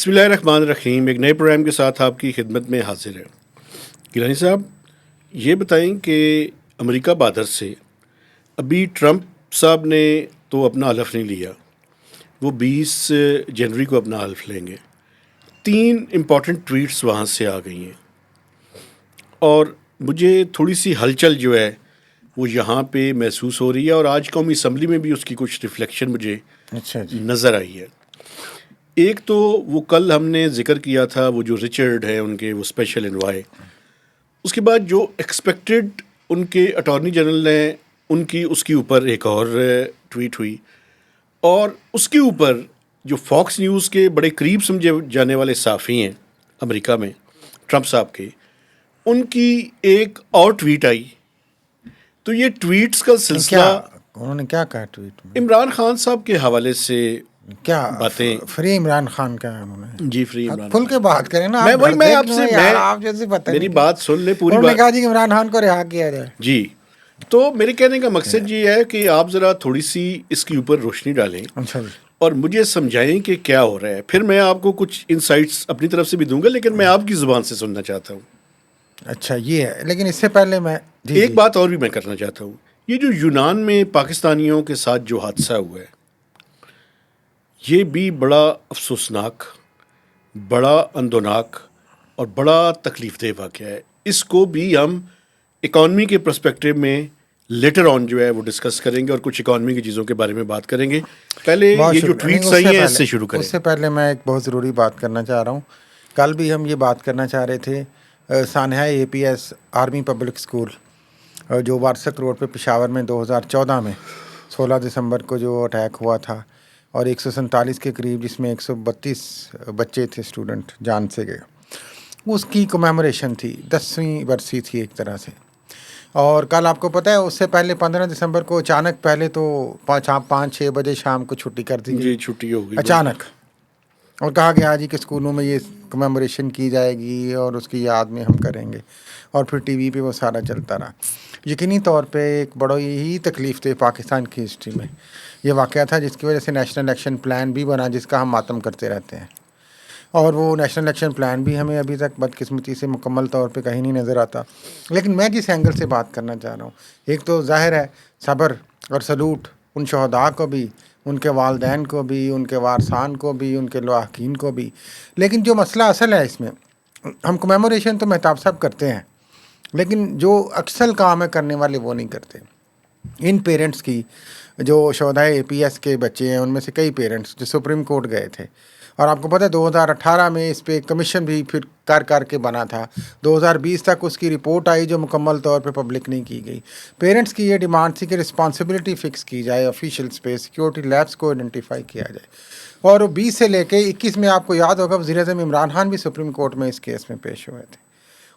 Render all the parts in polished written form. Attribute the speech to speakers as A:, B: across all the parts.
A: بسم اللہ الرحمن الرحیم. ایک نئے پروگرام کے ساتھ آپ کی خدمت میں حاضر ہے. گیلانی صاحب یہ بتائیں کہ امریکہ بادر سے ابھی ٹرمپ صاحب نے تو اپنا حلف نہیں لیا, وہ 20 جنوری کو اپنا حلف لیں گے. 3 امپورٹنٹ ٹویٹس وہاں سے آ گئی ہیں اور مجھے تھوڑی سی ہلچل جو ہے وہ یہاں پہ محسوس ہو رہی ہے, اور آج قومی اسمبلی میں بھی اس کی کچھ ریفلیکشن مجھے نظر آئی ہے. ایک تو وہ کل ہم نے ذکر کیا تھا, وہ جو رچرڈ ہے ان کے وہ اسپیشل انوائے, اس کے بعد جو ایکسپیکٹڈ ان کے اٹارنی جنرل ہیں ان کی اس کے اوپر ایک اور ٹویٹ ہوئی, اور اس کے اوپر جو فاکس نیوز کے بڑے قریب سمجھے جانے والے صحافی ہیں امریکہ میں ٹرمپ صاحب کے, ان کی ایک اور ٹویٹ آئی. تو یہ ٹویٹس کا سلسلہ
B: انہوں نے کیا کہا ٹویٹ میں؟
A: عمران خان صاحب کے حوالے سے
B: کیا
A: باتیں.
B: فری عمران خان کا انہوں نے
A: جی فری عمران
B: کھل کے بات کریں نا.
A: میں آپ سے
B: میری
A: بات سن لیں پوری
B: انہوں نے
A: بات.
B: کہا جی عمران خان کو رہا کیا جائے.
A: جی تو میرے کہنے کا مقصد یہ ہے کہ آپ ذرا تھوڑی سی اس کے اوپر روشنی ڈالیں
B: اچھا جی,
A: اور مجھے سمجھائیں کہ کیا ہو رہا ہے. پھر میں آپ کو کچھ انسائٹس اپنی طرف سے بھی دوں گا, لیکن میں آپ کی زبان سے سننا چاہتا ہوں.
B: اچھا یہ ہے, لیکن اس سے پہلے میں
A: ایک بات اور بھی میں کرنا چاہتا ہوں. یہ جو یونان میں پاکستانیوں کے ساتھ جو حادثہ ہوا ہے یہ بھی بڑا افسوسناک, بڑا اندوناک اور بڑا تکلیف دہ واقعہ ہے. اس کو بھی ہم اکانومی کے پرسپیکٹیو میں لیٹر آن جو ہے وہ ڈسکس کریں گے اور کچھ اکانومی کی چیزوں کے بارے میں بات کریں گے. پہلے یہ جو ٹویٹس آئی ہیں اس سے شروع کریں.
B: اس سے پہلے میں ایک بہت ضروری بات کرنا چاہ رہا ہوں. کل بھی ہم یہ بات کرنا چاہ رہے تھے, سانحہ A P S army public school جو وارسک روڈ پہ پشاور میں 2014 میں 16 دسمبر کو جو اٹیک ہوا تھا اور 147 کے قریب, جس میں 132 بچے تھے اسٹوڈنٹ جان سے گئے, اس کی کمیموریشن تھی, 10ویں برسی تھی ایک طرح سے. اور کل آپ کو پتہ ہے اس سے پہلے 15 دسمبر کو اچانک پہلے تو 5-6 بجے شام کو چھٹی کر دی گئی.
A: جی چھٹی ہو گئی
B: اچانک, اور کہا گیا جی کہ اسکولوں میں یہ کمیموریشن کی جائے گی اور اس کی یاد میں ہم کریں گے, اور پھر ٹی وی پہ وہ سارا چلتا رہا. یقینی طور پہ ایک بڑا ہی تکلیف دہ پاکستان کی ہسٹری میں یہ واقعہ تھا, جس کی وجہ سے نیشنل ایکشن پلان بھی بنا, جس کا ہم ماتم کرتے رہتے ہیں. اور وہ نیشنل ایکشن پلان بھی ہمیں ابھی تک بدقسمتی سے مکمل طور پہ کہیں نہیں نظر آتا. لیکن میں جس اینگل سے بات کرنا چاہ رہا ہوں, ایک تو ظاہر ہے صبر اور سلوٹ ان شہداء کو بھی, ان کے والدین کو بھی, ان کے وارثان کو بھی, ان کے لواحقین کو بھی. لیکن جو مسئلہ اصل ہے اس میں, ہم کمیموریشن تو مہتاب صاحب کرتے ہیں, لیکن جو اکثر کام ہے کرنے والے وہ نہیں کرتے. ان پیرنٹس کی جو شہداء اے پی ایس کے بچے ہیں, ان میں سے کئی پیرنٹس جو سپریم کورٹ گئے تھے, اور آپ کو پتہ ہے 2018 میں اس پہ کمیشن بھی پھر کر کے بنا تھا. 2020 تک اس کی رپورٹ آئی جو مکمل طور پہ پبلک نہیں کی گئی. پیرنٹس کی یہ ڈیمانڈ تھی کہ رسپانسبلٹی فکس کی جائے, آفیشیل اسپیس سیکیورٹی لیبس کو آئیڈینٹیفائی کیا جائے. اور 20 سے لے کے 21 میں آپ کو یاد ہوگا وزیر اعظم عمران خان بھی سپریم کورٹ میں اس کیس میں پیش ہوئے تھے.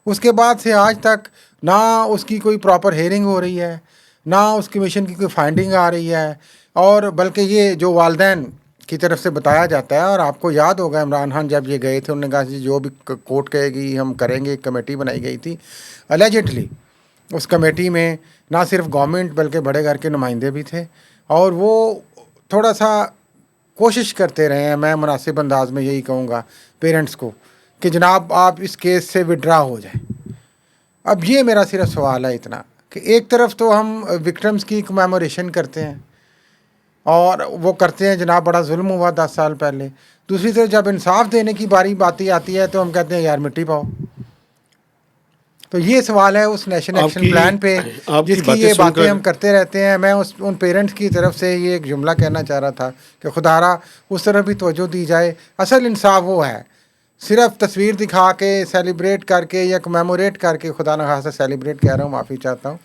B: اس کے بعد سے آج تک نہ اس کی کوئی پراپر ہیئرنگ ہو رہی ہے, نہ اس کمیشن کی کوئی فائنڈنگ آ رہی ہے, اور بلکہ یہ جو والدین کی طرف سے بتایا جاتا ہے, اور آپ کو یاد ہوگا عمران خان جب یہ گئے تھے انہوں نے کہا جی جو بھی کورٹ کہے گی ہم کریں گے. ایک کمیٹی بنائی گئی تھی الیجٹلی, اس کمیٹی میں نہ صرف گورنمنٹ بلکہ بڑے گھر کے نمائندے بھی تھے, اور وہ تھوڑا سا کوشش کرتے رہے ہیں. میں مناسب انداز میں یہی کہوں گا پیرنٹس کو کہ جناب آپ اس کیس سے وڈرا ہو جائیں. اب یہ میرا صرف سوال ہے اتنا کہ ایک طرف تو ہم وکٹمس کی کمیموریشن کرتے ہیں, اور وہ کرتے ہیں جناب بڑا ظلم ہوا 10 سال پہلے, دوسری طرف جب انصاف دینے کی باتیں آتی ہے تو ہم کہتے ہیں یار مٹی پاؤ. تو یہ سوال ہے اس نیشنل ایکشن پلان پہ جس کی یہ باتیں ہم کرتے رہتے ہیں. میں ان پیرنٹس کی طرف سے یہ ایک جملہ کہنا چاہ رہا تھا کہ خدارا اس طرح بھی توجہ دی جائے. اصل انصاف وہ ہے, صرف تصویر دکھا کے سیلیبریٹ کر کے یا کمیموریٹ کر کے, خدا نخواستہ سیلیبریٹ کہہ رہا ہوں, معافی چاہتا ہوں,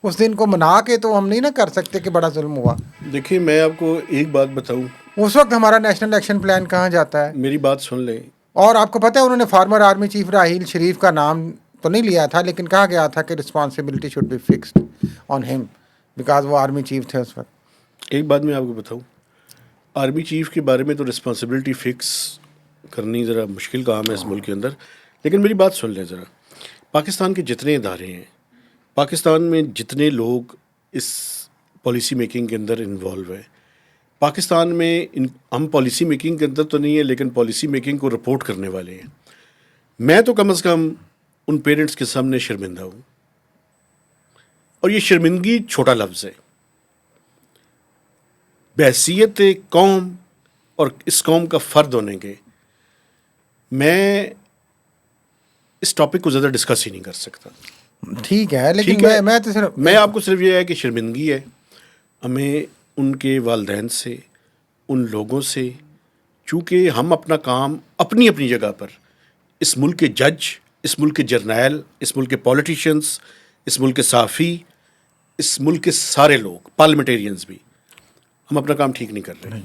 B: اس دن کو منا کے تو ہم نہیں نہ کر سکتے کہ بڑا ظلم ہوا.
A: دیکھیں میں آپ کو ایک بات بتاؤں,
B: اس وقت ہمارا نیشنل ایکشن پلان کہاں جاتا ہے؟
A: میری بات سن لیں.
B: اور آپ کو پتہ ہے انہوں نے farmer army chief Raheel Sharif کا نام تو نہیں لیا تھا, لیکن کہا گیا تھا کہ responsibility should be fixed on ہم بیکاز وہ آرمی چیف تھے اس وقت.
A: ایک بات میں آپ کو بتاؤں, آرمی چیف کے بارے میں تو رسپانسبلٹی فکس کرنی ذرا مشکل کام ہے اس ملک کے اندر, لیکن میری بات سن لیں ذرا. پاکستان کے جتنے ادارے ہیں, پاکستان میں جتنے لوگ اس پالیسی میکنگ کے اندر انوالو ہیں, پاکستان میں ہم پالیسی میکنگ کے اندر تو نہیں ہے، لیکن پالیسی میکنگ کو رپورٹ کرنے والے ہیں. میں تو کم از کم ان پیرنٹس کے سامنے شرمندہ ہوں، اور یہ شرمندگی چھوٹا لفظ ہے. بحیثیت قوم اور اس قوم کا فرد ہونے کے میں اس ٹاپک کو زیادہ ڈسکس ہی نہیں کر سکتا.
B: ٹھیک ہے، لیکن
A: ٹھیک ہے،
B: میں تو صرف
A: میں آپ کو صرف یہ ہے کہ شرمندگی ہے ہمیں ان کے والدین سے، ان لوگوں سے، چونکہ ہم اپنا کام اپنی اپنی جگہ پر، اس ملک کے جج، اس ملک کے جرنیل، اس ملک کے پولیٹیشینس، اس ملک کے صحافی، اس ملک کے سارے لوگ، پارلیمنٹیرینز بھی، ہم اپنا کام ٹھیک نہیں کر رہے.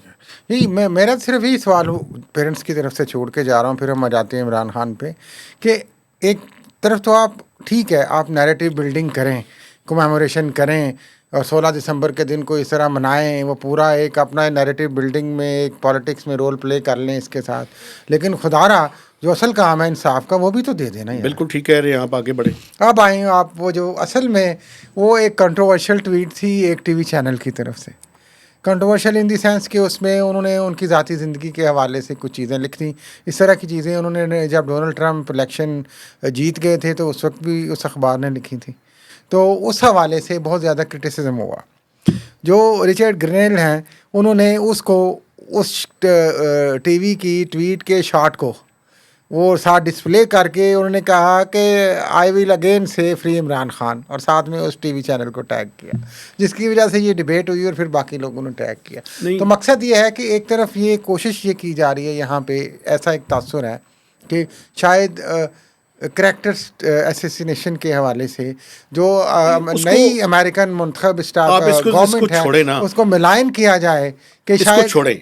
B: یہی میرا صرف یہی سوال پیرنٹس کی طرف سے چھوڑ کے جا رہا ہوں، پھر ہم آ جاتے ہیں عمران خان پہ، کہ ایک طرف تو آپ ٹھیک ہے، آپ نیریٹو بلڈنگ کریں، کمیموریشن کریں، اور 16 دسمبر کے دن کو اس طرح منائیں، وہ پورا ایک اپنا نیریٹو بلڈنگ میں ایک پالیٹکس میں رول پلے کر لیں اس کے ساتھ، لیکن خدا را جو اصل کام ہے انصاف کا وہ بھی تو دے دینا یار.
A: بالکل ٹھیک کہہ رہے ہیں آپ، آگے بڑھیں.
B: اب آئیں آپ، وہ جو اصل میں وہ ایک کنٹروورشل ٹویٹ تھی ایک ٹی وی چینل کی طرف سے، کنٹروورشل ان دی سینس کہ اس میں انہوں نے ان کی ذاتی زندگی کے حوالے سے کچھ چیزیں لکھ دیں. اس طرح کی چیزیں انہوں نے جب ڈونلڈ ٹرمپ الیکشن جیت گئے تھے تو اس وقت بھی اس اخبار نے لکھی تھی، تو اس حوالے سے بہت زیادہ کرٹیسزم ہوا. جو رچرڈ گرینل ہیں انہوں نے اس کو اس ٹی وی کی ٹویٹ کے شارٹ کو وہ ساتھ ڈسپلے کر کے انہوں نے کہا کہ آئی ول اگین سے فری عمران خان، اور ساتھ میں اس ٹی وی چینل کو ٹیگ کیا، جس کی وجہ سے یہ ڈبیٹ ہوئی اور پھر باقی لوگوں نے ٹیگ کیا. تو مقصد یہ ہے کہ ایک طرف یہ کوشش یہ کی جا رہی ہے، یہاں پہ ایسا ایک تاثر ہے کہ شاید کریکٹر ایسیسینیشن کے حوالے سے جو نئی امریکن منتخب گورنمنٹ ہے اس کو ملائن کیا جائے کہ شاید
A: چھوڑے،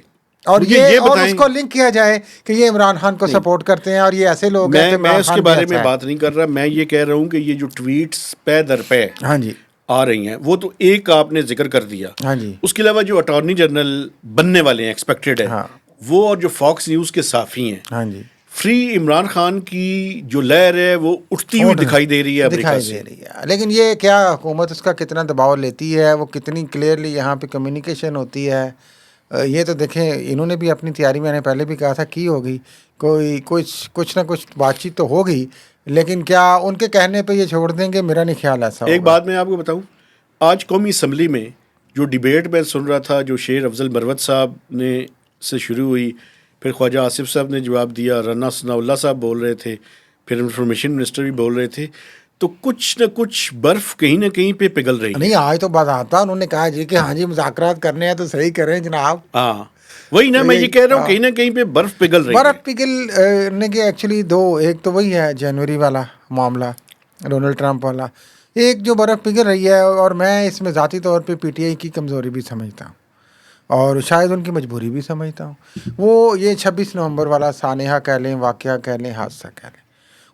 B: اور یہ اور اس کو لنک کیا جائے کہ یہ عمران خان کو سپورٹ کرتے ہیں اور یہ ایسے لوگ ہیں.
A: میں اس کے بارے میں بات نہیں کر رہا، میں یہ کہہ رہا ہوں کہ یہ جو ٹویٹس پے در پے
B: ہاں جی
A: آ رہی ہیں، وہ تو ایک آپ نے ذکر کر دیا.
B: ہاں جی،
A: اس کے علاوہ جو اٹارنی جنرل بننے والے ہیں ایکسپیکٹڈ ہے، وہ اور جو فاکس نیوز کے صحافی ہیں،
B: ہاں جی،
A: فری عمران خان کی جو لہر ہے وہ اٹھتی ہوئی دکھائی دے رہی ہے امریکہ سے.
B: لیکن یہ کیا حکومت اس کا کتنا دباؤ لیتی ہے، وہ کتنی کلیئرلی یہاں پہ کمیونیکیشن ہوتی ہے، یہ تو دیکھیں انہوں نے بھی اپنی تیاری، میں نے پہلے بھی کہا تھا، کی ہوگی، کچھ نہ کچھ بات چیت تو ہوگی، لیکن کیا ان کے کہنے پہ یہ چھوڑ دیں گے؟ میرا نہیں خیال ایسا.
A: ایک بات میں آپ کو بتاؤں، آج قومی اسمبلی میں جو ڈیبیٹ میں سن رہا تھا، جو شیر افضل مروت صاحب نے سے شروع ہوئی، پھر خواجہ آصف صاحب نے جواب دیا، رانا ثناء اللہ صاحب بول رہے تھے، پھر انفارمیشن منسٹر بھی بول رہے تھے، تو کچھ نہ کچھ برف کہیں نہ کہیں پہ پگھل رہی ہے.
B: نہیں آج تو بات آتا، انہوں نے کہا جی کہ ہاں جی مذاکرات کرنے ہیں تو صحیح کریں جناب.
A: ہاں وہی نا، میں یہ کہہ رہا ہوں کہیں نہ کہیں پہ برف پگھل رہی ہے.
B: برف پگھلنے کے ایکچولی دو، ایک تو وہی ہے جنوری والا معاملہ ڈونلڈ ٹرمپ والا، ایک جو برف پگھل رہی ہے، اور میں اس میں ذاتی طور پہ پی ٹی آئی کی کمزوری بھی سمجھتا ہوں اور شاید ان کی مجبوری بھی سمجھتا ہوں. وہ یہ 26 نومبر والا سانحہ کہہ لیں، واقعہ کہہ لیں، حادثہ کہہ لیں،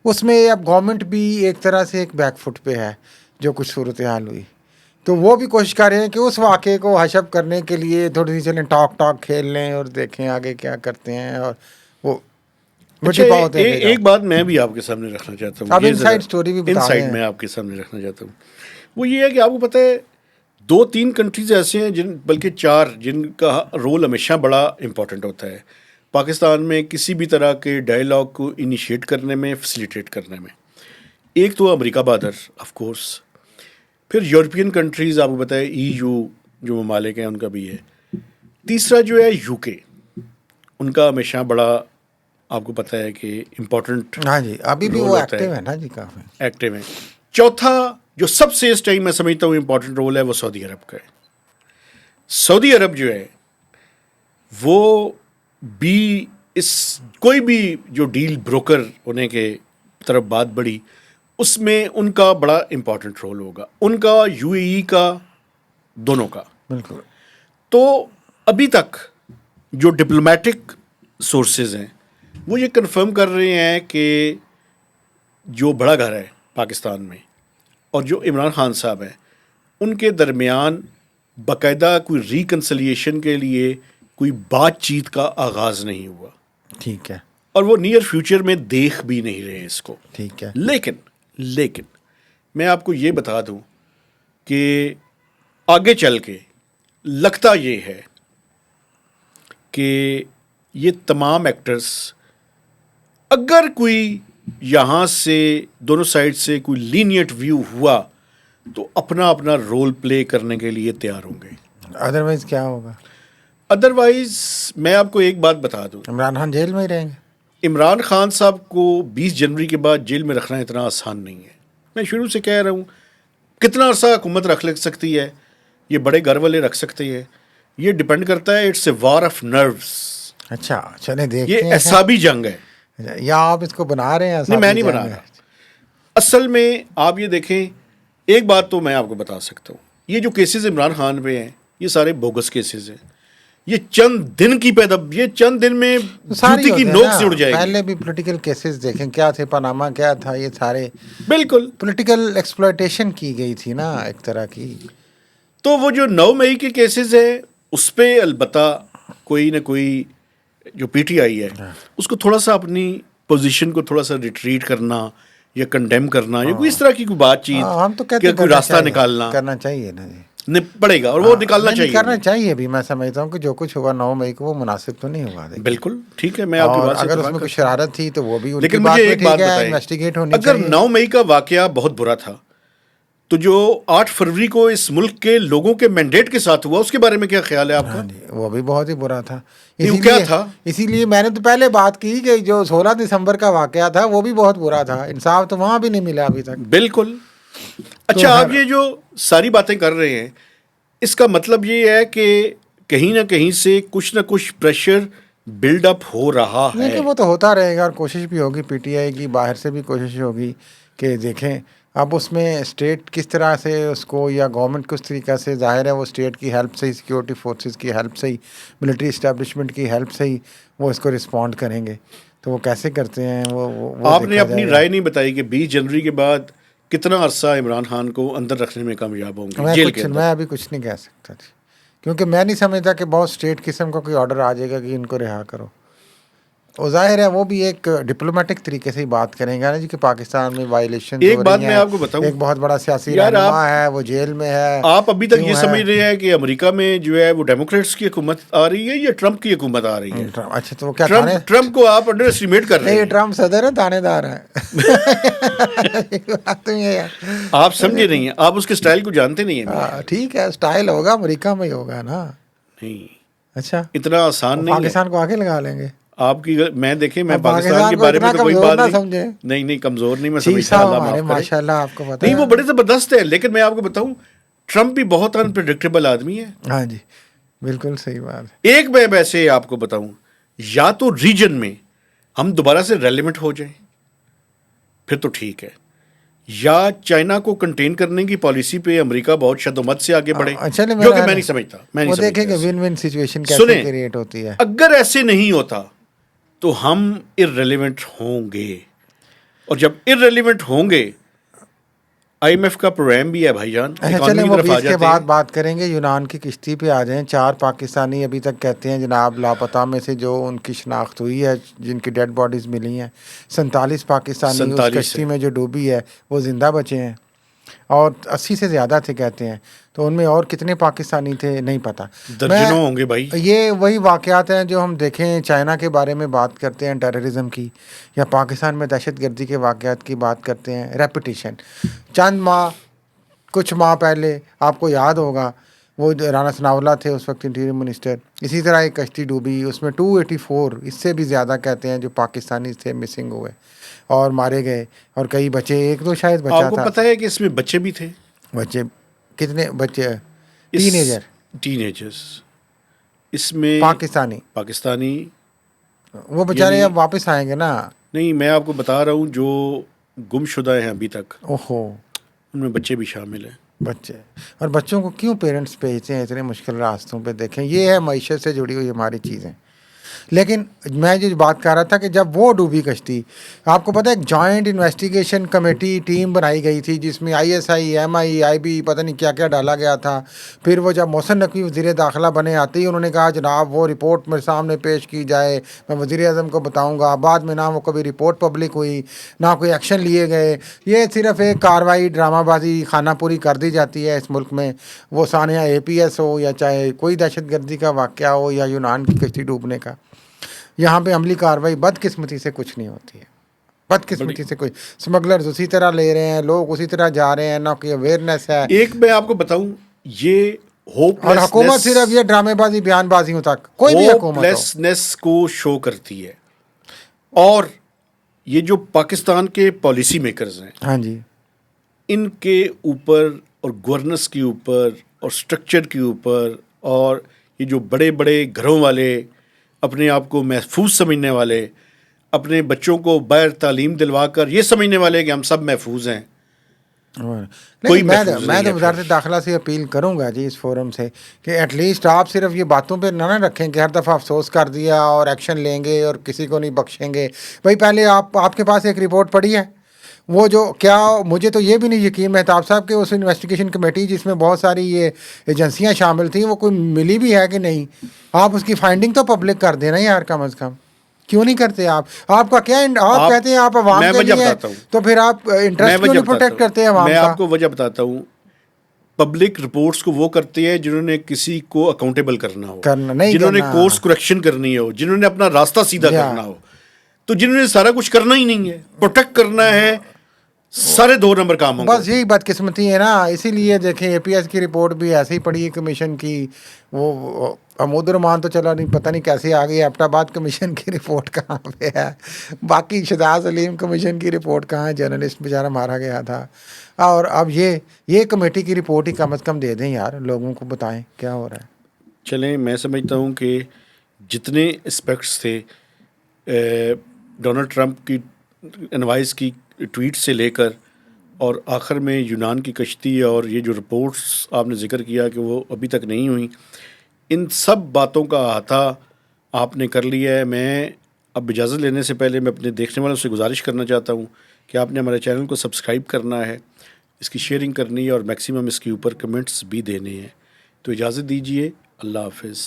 B: اس میں اب گورنمنٹ بھی ایک طرح سے ایک بیک فٹ پہ ہے. جو کچھ صورتحال ہوئی تو وہ بھی کوشش کر رہے ہیں کہ اس واقعے کو حشب کرنے کے لیے تھوڑی سی چلیں ٹاک کھیل لیں اور دیکھیں آگے کیا کرتے ہیں. اور وہ
A: ایک بات میں بھی آپ کے سامنے رکھنا چاہتا ہوں،
B: اب انسائڈ سٹوری بھی بتا رہے ہیں،
A: میں آپ کے سامنے رکھنا چاہتا ہوں. وہ یہ ہے کہ آپ کو پتہ ہے 2-3 کنٹریز ایسے ہیں بلکہ 4 جن کا رول ہمیشہ بڑا امپورٹنٹ ہوتا ہے پاکستان میں کسی بھی طرح کے ڈائیلاگ کو انیشیٹ کرنے میں، فیسیلیٹیٹ کرنے میں. ایک تو امریکہ بہادر آف کورس، پھر یورپین کنٹریز آپ کو پتہ ہے، ای یو جو ممالک ہیں ان کا بھی ہے. تیسرا جو ہے یو کے، ان کا ہمیشہ بڑا آپ کو پتہ ہے کہ امپورٹنٹ،
B: ہاں جی ابھی بھی وہ ایکٹیو ہے نا جی، کافی
A: ایکٹیو ہیں. چوتھا جو سب سے اس ٹائم میں سمجھتا ہوں امپورٹنٹ رول ہے وہ سعودی عرب کا ہے. سعودی عرب جو ہے وہ بھی کوئی بھی جو ڈیل بروکر ہونے کے طرف بات بڑھی، اس میں ان کا بڑا امپورٹنٹ رول ہوگا، ان کا، یو اے ای کا، دونوں کا.
B: بالکل.
A: تو ابھی تک جو ڈپلومیٹک سورسز ہیں وہ یہ کنفرم کر رہے ہیں کہ جو بڑا گھر ہے پاکستان میں اور جو عمران خان صاحب ہیں ان کے درمیان باقاعدہ کوئی ریکنسلیشن کے لیے کوئی بات چیت کا آغاز نہیں ہوا.
B: ٹھیک ہے.
A: اور وہ نیئر فیوچر میں دیکھ بھی نہیں رہے اس کو.
B: ٹھیک ہے.
A: لیکن میں آپ کو یہ بتا دوں کہ آگے چل کے لگتا یہ ہے کہ یہ تمام ایکٹرز اگر کوئی یہاں سے دونوں سائڈ سے کوئی لینیٹ ویو ہوا تو اپنا اپنا رول پلے کرنے کے لیے تیار ہوں گے.
B: ادروائز کیا ہوگا؟
A: ادروائز میں آپ کو ایک بات بتا دوں,
B: عمران خان جیل میں ہی رہیں گے.
A: عمران خان صاحب کو 20 جنوری کے بعد جیل میں رکھنا اتنا آسان نہیں ہے. میں شروع سے کہہ رہا ہوں, کتنا عرصہ حکومت رکھ سکتی ہے, یہ بڑے گھر والے رکھ سکتے ہیں, یہ ڈپینڈ کرتا ہے. It's a war of nerves.
B: اچھا چلیں دیکھتے
A: یہ
B: ہیں.
A: اعصابی جنگ ہے.
B: یا آپ اس کو بنا رہے ہیں؟
A: نہیں, میں نہیں بنا رہا. اصل میں آپ یہ دیکھیں, ایک بات تو میں آپ کو بتا سکتا ہوں, یہ جو کیسز عمران خان پہ ہیں یہ سارے بوگس کیسز ہیں. یہ چند دن کی یہ چند دن میں جوتی کی نوک سے اڑ جائے گی.
B: پہلے بھی پولیٹیکل کیسز دیکھیں, کیا تھے, پاناما کیا تھا, یہ سارے
A: بالکل
B: پولیٹیکل ایکسپلائٹیشن کی گئی تھی نا ایک طرح کی.
A: تو وہ جو 9 مئی کے کیسز ہیں اس پہ البتہ کوئی نہ کوئی جو پی ٹی آئی ہے اس کو تھوڑا سا اپنی پوزیشن کو تھوڑا سا ریٹریٹ کرنا یا کنڈیم کرنا یا کوئی اس طرح کی کوئی بات چیت,
B: ہم تو کہتے ہیں
A: کوئی راستہ نکالنا
B: کرنا چاہیے نا جی,
A: پڑے گا, اور وہ نکالنا چاہیے.
B: کرنا چاہیے بھی. میں سمجھتا ہوں کہ جو کچھ ہوا 9 مئی کو وہ مناسب تو نہیں ہوا.
A: بالکل ٹھیک ہے, میں آپ کی بات سے
B: اگر اس میں کوئی شرارت تھی تو وہ بھی ان کی
A: لیکن
B: بات
A: مجھے
B: پہ
A: ایک بات
B: ٹھیک ہے,
A: بتائیں,
B: انویسٹیگیٹ ہونی
A: اگر
B: چاہیے.
A: 9 مئی کا واقعہ بہت برا تھا تو جو 8 فروری کو اس ملک کے لوگوں کے مینڈیٹ کے ساتھ ہوا اس کے بارے میں کیا خیال ہے آپ کا؟
B: وہ بھی بہت ہی برا تھا.
A: کیا تھا؟
B: اسی لیے میں نے تو پہلے بات کی کہ جو 16 دسمبر کا واقعہ تھا وہ بھی بہت برا تھا. انصاف تو وہاں بھی نہیں ملا ابھی تک.
A: بالکل. اچھا, آپ یہ جو ساری باتیں کر رہے ہیں اس کا مطلب یہ ہے کہ کہیں نہ کہیں سے کچھ نہ کچھ پریشر بلڈ اپ ہو رہا ہے.
B: لیکن وہ تو ہوتا رہے گا, اور کوشش بھی ہوگی پی ٹی آئی کی, باہر سے بھی کوشش ہوگی کہ دیکھیں اب اس میں اسٹیٹ کس طرح سے اس کو, یا گورنمنٹ کس طریقہ سے, ظاہر ہے وہ اسٹیٹ کی ہیلپ سے ہی, سیکورٹی فورسز کی ہیلپ سے ہی, ملٹری اسٹیبلشمنٹ کی ہیلپ سے ہی وہ اس کو رسپونڈ کریں گے. تو وہ کیسے کرتے ہیں وہ
A: آپ نے اپنی رائے نہیں بتائی کہ 20 جنوری کے بعد کتنا عرصہ عمران خان کو اندر رکھنے میں کامیاب ہوں گے جیل کے اندر.
B: میں ابھی کچھ نہیں کہہ سکتا جی, کیونکہ میں نہیں سمجھتا کہ بہت اسٹیٹ قسم کا کوئی آرڈر آ جائے گا کہ ان کو رہا کرو. وہ ظاہر ہے وہ بھی ایک ڈپلومیٹک طریقے سے ہی بات کریں گے نا جی, کہ پاکستان میں وائلیشن
A: ایک بات میں آپ کو بتاؤں,
B: ایک بہت بڑا سیاسی رہنما ہے, وہ جیل میں ہے.
A: آپ ابھی تک یہ سمجھ رہے ہیں کہ امریکہ میں جو ہے وہ ڈیموکریٹس کی حکومت آ رہی ہے یا ٹرمپ کی حکومت آ رہی ہے؟
B: اچھا تو وہ کیا
A: ٹرمپ کو آپ انڈر اسٹیمیٹ کر رہے ہیں.
B: ٹرمپ صدر ہے, دانے دار ہے.
A: آپ سمجھے نہیں ہیں, آپ اس کے سٹائل کو جانتے نہیں ہیں.
B: ٹھیک ہے, سٹائل ہوگا امریکہ میں ہی ہوگا نا.
A: نہیں,
B: اچھا
A: اتنا آسان نہیں ہے.
B: پاکستان کو آگے لگا لیں گے
A: آپ کی. میں دیکھیں, میں پاکستان کے بارے میں تو کوئی بات نہیں کمزور نہیں میں سمجھتا, اللہ
B: ماشاء اللہ آپ کو پتہ
A: نہیں وہ بڑے زبردست ہے. لیکن میں آپ کو بتاؤں ٹرمپ بھی بہت انپریڈکٹیبل آدمی ہے.
B: ہاں جی بالکل صحیح بات.
A: ایک میں ویسے آپ کو بتاؤں, یا تو ریجن میں ہم دوبارہ سے ریلیونٹ ہو جائیں پھر تو ٹھیک ہے, یا چائنا کو کنٹین کرنے کی پالیسی پہ امریکہ بہت شد و مت سے آگے بڑھے, جو کہ میں نہیں سمجھتا.
B: وہ دیکھیں کہ ون ون سچویشن کیسے کریٹ ہوتی ہے.
A: اگر ایسے نہیں ہوتا تو ہم ارریلیونٹ ہوں گے, اور جب ارریلیونٹ ہوں گے آئی ایم ایف کا پروگرام بھی ہے بھائی جان.
B: چلیں وہ 20 کے بعد بات کریں گے. یونان کی کشتی پہ آ جائیں. 4 پاکستانی ابھی تک کہتے ہیں جناب لاپتہ میں سے جو ان کی شناخت ہوئی ہے, جن کی ڈیڈ باڈیز ملی ہیں, 47 پاکستانی اس کشتی میں جو ڈوبی ہے وہ زندہ بچے ہیں, اور 80 سے زیادہ تھے کہتے ہیں. تو ان میں اور کتنے پاکستانی تھے نہیں پتہ,
A: درجنوں ہوں گے بھائی.
B: یہ وہی واقعات ہیں جو ہم دیکھیں چائنا کے بارے میں بات کرتے ہیں, ٹیررزم کی, یا پاکستان میں دہشت گردی کے واقعات کی بات کرتے ہیں. ریپیٹیشن. کچھ ماہ پہلے آپ کو یاد ہوگا وہ رانا ثناءاللہ تھے اس وقت انٹیریئر منسٹر, اسی طرح ایک کشتی ڈوبی, اس میں 284 اس سے بھی زیادہ کہتے ہیں جو پاکستانی تھے مسنگ ہوئے اور مارے گئے, اور کئی بچے, 1-2 شاید بچا تھا.
A: آپ کو پتہ ہے کہ اس میں بچے بھی تھے.
B: بچے کتنے بچے؟
A: ٹینیجرز اس میں پاکستانی.
B: وہ بیچارے اب واپس آئیں گے نا.
A: نہیں, میں آپ کو بتا رہا ہوں جو گم شدہ ہیں ابھی تک,
B: اوہو,
A: ان میں بچے بھی شامل ہیں.
B: بچے, اور بچوں کو کیوں پیرنٹس بھیجتے ہیں اتنے مشکل راستوں پہ؟ دیکھیں یہ ہے معیشت سے جڑی ہوئی ہماری چیزیں. لیکن میں جو بات کر رہا تھا کہ جب وہ ڈوبی کشتی، آپ کو پتہ ہے ایک جوائنٹ انویسٹیگیشن کمیٹی ٹیم بنائی گئی تھی جس میں ISI MI IB پتہ نہیں کیا کیا ڈالا گیا تھا. پھر وہ جب محسن نقوی وزیر داخلہ بنے آتے ہی انہوں نے کہا جناب وہ رپورٹ میرے سامنے پیش کی جائے، میں وزیر اعظم کو بتاؤں گا. بعد میں نہ وہ کبھی رپورٹ پبلک ہوئی، نہ کوئی ایکشن لیے گئے. یہ صرف ایک کاروائی ڈرامہ بازی خانہ پوری کر دی جاتی ہے اس ملک میں، وہ سانحہ APS ہو یا چاہے کوئی دہشت گردی کا واقعہ ہو یا یونان کی کشتی ڈوبنے کا. یہاں پہ عملی کاروائی بدقسمتی سے کچھ نہیں ہوتی ہے، بدقسمتی سے کوئی اسمگلرز اسی طرح لے رہے ہیں، لوگ اسی طرح جا رہے ہیں، نہ کوئی اویئرنیس ہے.
A: ایک میں آپ کو بتاؤں، یہ
B: اور حکومت صرف یہ ڈرامے بازی بیان بازیوں تک، کوئی بھی حکومت ہو.
A: ہوپلیسنس کو شو کرتی ہے. اور یہ جو پاکستان کے پالیسی میکرز ہیں،
B: ہاں جی،
A: ان کے اوپر اور گورننس کے اوپر اور سٹرکچر کے اوپر، اور یہ جو بڑے بڑے گھروں والے، اپنے آپ کو محفوظ سمجھنے والے، اپنے بچوں کو باہر تعلیم دلوا کر یہ سمجھنے والے کہ ہم سب محفوظ ہیں، کوئی
B: لیکن
A: محفوظ
B: میں
A: نہیں ہے.
B: تو وزارت داخلہ سے اپیل کروں گا جی اس فورم سے کہ ایٹ لیسٹ آپ صرف یہ باتوں پہ نہ رکھیں کہ ہر دفعہ افسوس کر دیا اور ایکشن لیں گے اور کسی کو نہیں بخشیں گے. بھائی پہلے آپ کے پاس ایک رپورٹ پڑی ہے، وہ جو کیا، مجھے تو یہ بھی نہیں یقین مہتاب صاحب کہ اس انویسٹیگیشن کمیٹی جس میں بہت ساری یہ ایجنسیاں شامل تھیں وہ کوئی ملی بھی ہے کہ نہیں. آپ اس کی فائنڈنگ تو پبلک کر دیں نا یار، کم از کم. کیوں نہیں کرتے آپ کا کیا آپ کہتے ہیں آپ عوام
A: میں
B: کے
A: وجہ
B: لیے ہیں،
A: بتاتا ہوں،
B: تو پھر آپ انٹرسٹ کیوں نہیں پروٹیکٹ کرتے ہیں عوام
A: میں
B: کا؟
A: آپ کو وجہ بتاتا ہوں. پبلک رپورٹس کو وہ کرتے ہیں جنہوں نے کسی کو اکاؤنٹیبل کرنا ہو،
B: نہیں
A: جنہوں نے
B: کرنا.
A: کورس کریکشن کرنی ہو، جنہوں نے اپنا راستہ سیدھا
B: یا
A: کرنا ہو. تو جنہوں نے سارا کچھ کرنا ہی نہیں ہے، پروٹیکٹ کرنا ہے، سارے 2 نمبر کاموں کو.
B: بس یہی بدقسمتی ہے نا. اسی لیے دیکھیں APS کی رپورٹ بھی ایسے ہی پڑی ہے کمیشن کی. وہ عمود الرحمان تو چلا نہیں، پتہ نہیں کیسے آ گئی. ایبٹ آباد کمیشن کی رپورٹ کہاں پہ ہے؟ باقی شہزاد سلیم کمیشن کی رپورٹ کہاں ہے؟ جرنلسٹ بیچارہ مارا گیا تھا. اور اب یہ کمیٹی کی رپورٹ ہی کم از کم دے دیں یار، لوگوں کو بتائیں کیا ہو رہا ہے.
A: چلیں، میں سمجھتا ہوں کہ جتنے اسپیکٹس تھے ڈونلڈ ٹرمپ کی انوائس کی ٹویٹ سے لے کر اور آخر میں یونان کی کشتی اور یہ جو رپورٹس آپ نے ذکر کیا کہ وہ ابھی تک نہیں ہوئیں، ان سب باتوں کا احاطہ آپ نے کر لیا ہے. میں اب اجازت لینے سے پہلے میں اپنے دیکھنے والوں سے گزارش کرنا چاہتا ہوں کہ آپ نے ہمارے چینل کو سبسکرائب کرنا ہے، اس کی شیئرنگ کرنی ہے اور میکسیمم اس کے اوپر کمنٹس بھی دینے ہیں. تو اجازت دیجیے، اللہ حافظ.